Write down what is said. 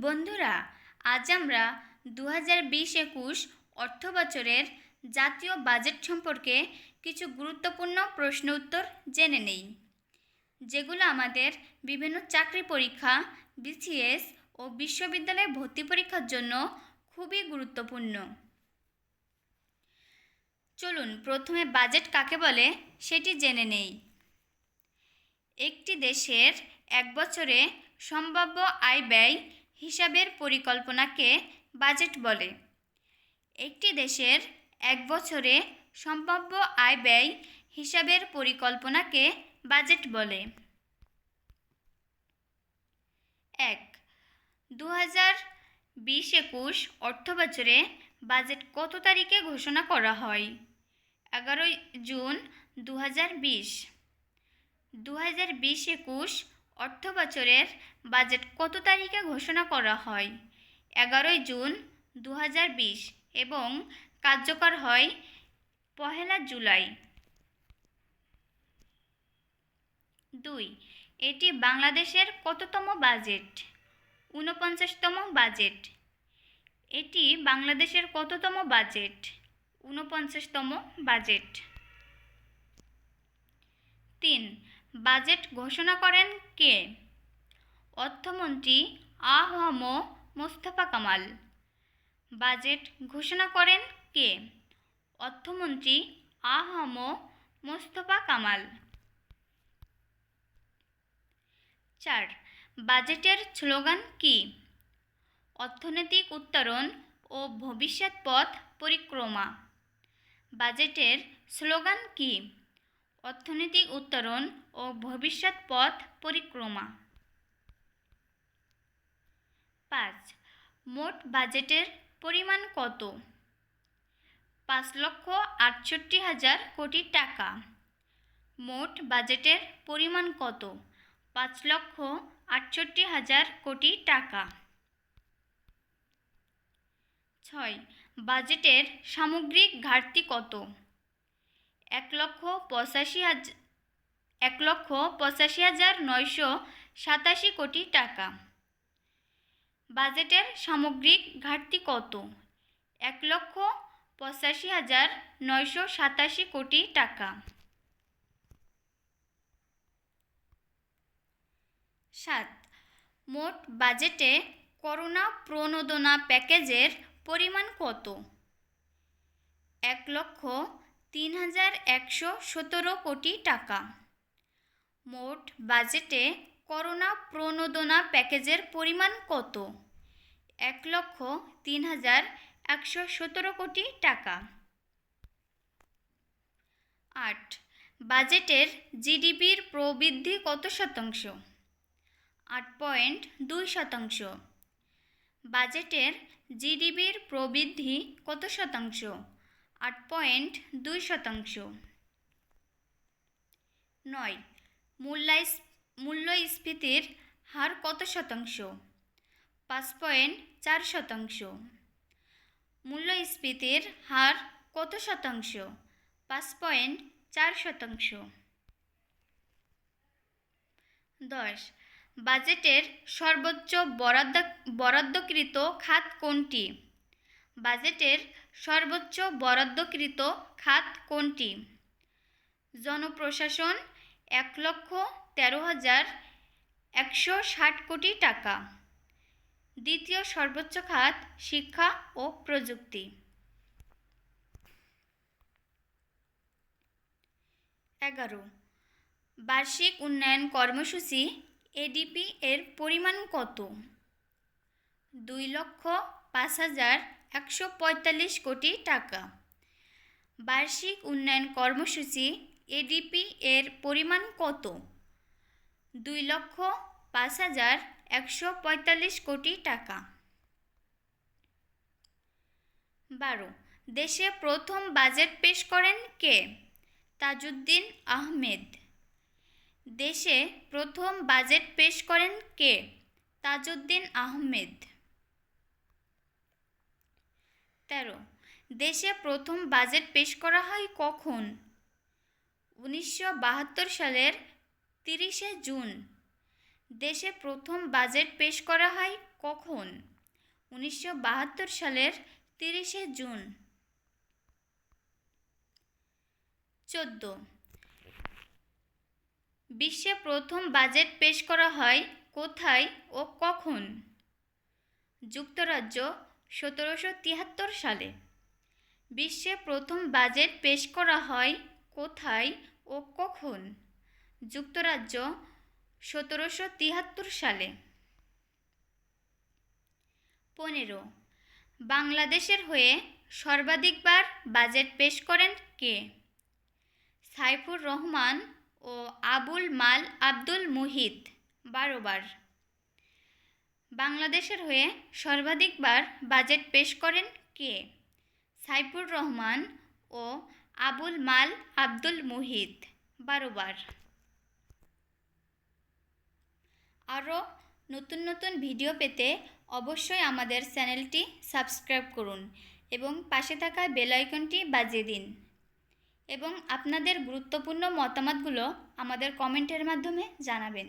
বন্ধুরা, আজ আমরা 2020-21 অর্থবছরের জাতীয় বাজেট সম্পর্কে কিছু গুরুত্বপূর্ণ প্রশ্ন উত্তর জেনে নেই, যেগুলো আমাদের বিভিন্ন চাকরি পরীক্ষা, বিসিএস ও বিশ্ববিদ্যালয়ে ভর্তি পরীক্ষার জন্য খুবই গুরুত্বপূর্ণ। চলুন প্রথমে বাজেট কাকে বলে সেটি জেনে নেই। একটি দেশের এক বছরে সম্ভাব্য আয় ব্যয় হিসাবের পরিকল্পনাকে বাজেট বলে। একটি দেশের এক বছরে সম্ভাব্য আয় ব্যয় হিসাবের পরিকল্পনাকে বাজেট বলে। 1. 2020-21 অর্থবছরে বাজেট কত তারিখে ঘোষণা করা হয়? 11 জুন 2020। 2020-21 অর্থবছরের বাজেট কত তারিখে ঘোষণা করা হয়? 11 জুন 2020 এবং কার্যকর হয় 1 জুলাই। 2. এটি বাংলাদেশের কততম বাজেট? 49তম বাজেট। এটি বাংলাদেশের কততম বাজেট? 49তম বাজেট। 3. বাজেট ঘোষণা করেন কে? অর্থমন্ত্রী আ.হ.ম মোস্তফা কামাল। বাজেট ঘোষণা করেন কে? অর্থমন্ত্রী আ.হ.ম মোস্তফা কামাল। 4. বাজেটের স্লোগান কি? অর্থনৈতিক উত্তরণ ও ভবিষ্যৎ পথ পরিক্রমা। বাজেটের স্লোগান কি? অর্থনৈতিক উত্তরণ ও ভবিষ্যৎ পথ পরিক্রমা। 5. মোট বাজেটের পরিমাণ কত? 5,68,000 কোটি টাকা। মোট বাজেটের পরিমাণ কত? 5,68,000 কোটি টাকা। 6. বাজেটের সামগ্রিক ঘাটতি কত? 1,85,987 কোটি টাকা। বাজেটের সামগ্রিক ঘাটতি কত? 1,85,987 কোটি টাকা। 7. মোট বাজেটে করোনা প্রণোদনা প্যাকেজের পরিমাণ কত? 1,03,117 কোটি টাকা। মোট বাজেটে করোনা প্রণোদনা প্যাকেজের পরিমাণ কত? 1,03,117 কোটি টাকা। 8. বাজেটের জিডিপির প্রবৃদ্ধি কত শতাংশ? 8.2%। বাজেটের জিডিপির প্রবৃদ্ধি কত শতাংশ? 8.2%। 9. মূল্যস্ফীতির হার কত শতাংশ? 5.4%। মূল্যস্ফীতির হার কত শতাংশ? 5.4%। 10. বাজেটের সর্বোচ্চ বরাদ্দকৃত খাত কোনটি? বাজেটের সর্বোচ্চ বরাদ্দকৃত খাত কোনটি? জনপ্রশাসন 1,13,160 কোটি টাকা। দ্বিতীয় সর্বোচ্চ খাত শিক্ষা ও প্রযুক্তি। 11. বার্ষিক উন্নয়ন কর্মসূচি এডিপি এর পরিমাণ কত? 2,05,145 কোটি টাকা। বার্ষিক উন্নয়ন কর্মসূচি এডিপি এর পরিমাণ কত? 2,05,145 কোটি টাকা। 12. দেশে প্রথম বাজেট পেশ করেন কে? তাজউদ্দীন আহমেদ। দেশে প্রথম বাজেট পেশ করেন কে? তাজউদ্দীন আহমেদ। 13. দেশে প্রথম বাজেট পেশ করা হয় কখন? 1972 সালের 30 জুন। দেশে প্রথম বাজেট পেশ করা হয় কখন? 1972 সালের 30শে জুন। 14 বিশ্বে প্রথম বাজেট পেশ করা হয় কোথায় ও কখন? যুক্তরাজ্য 1773 সালে। বিশ্বে প্রথম বাজেট পেশ করা হয় কোথায় ও কখন? যুক্তরাজ্য 1773 সালে। 15 বাংলাদেশের হয়ে সর্বাধিকবার বাজেট পেশ করেন কে? সাইফুর রহমান ও আবুল মাল আব্দুল মুহিত 12 বার। বাংলাদেশের হয়ে সর্বাধিকবার বাজেট পেশ করেন কে? সাইফুর রহমান ও আবুল মাল আব্দুল মুহিত 12 বার। আরও নতুন নতুন ভিডিও পেতে অবশ্যই আমাদের চ্যানেলটি সাবস্ক্রাইব করুন এবং পাশে থাকা বেল আইকনটি বাজিয়ে দিন এবং আপনাদের গুরুত্বপূর্ণ মতামতগুলো আমাদের কমেন্টের মাধ্যমে জানাবেন।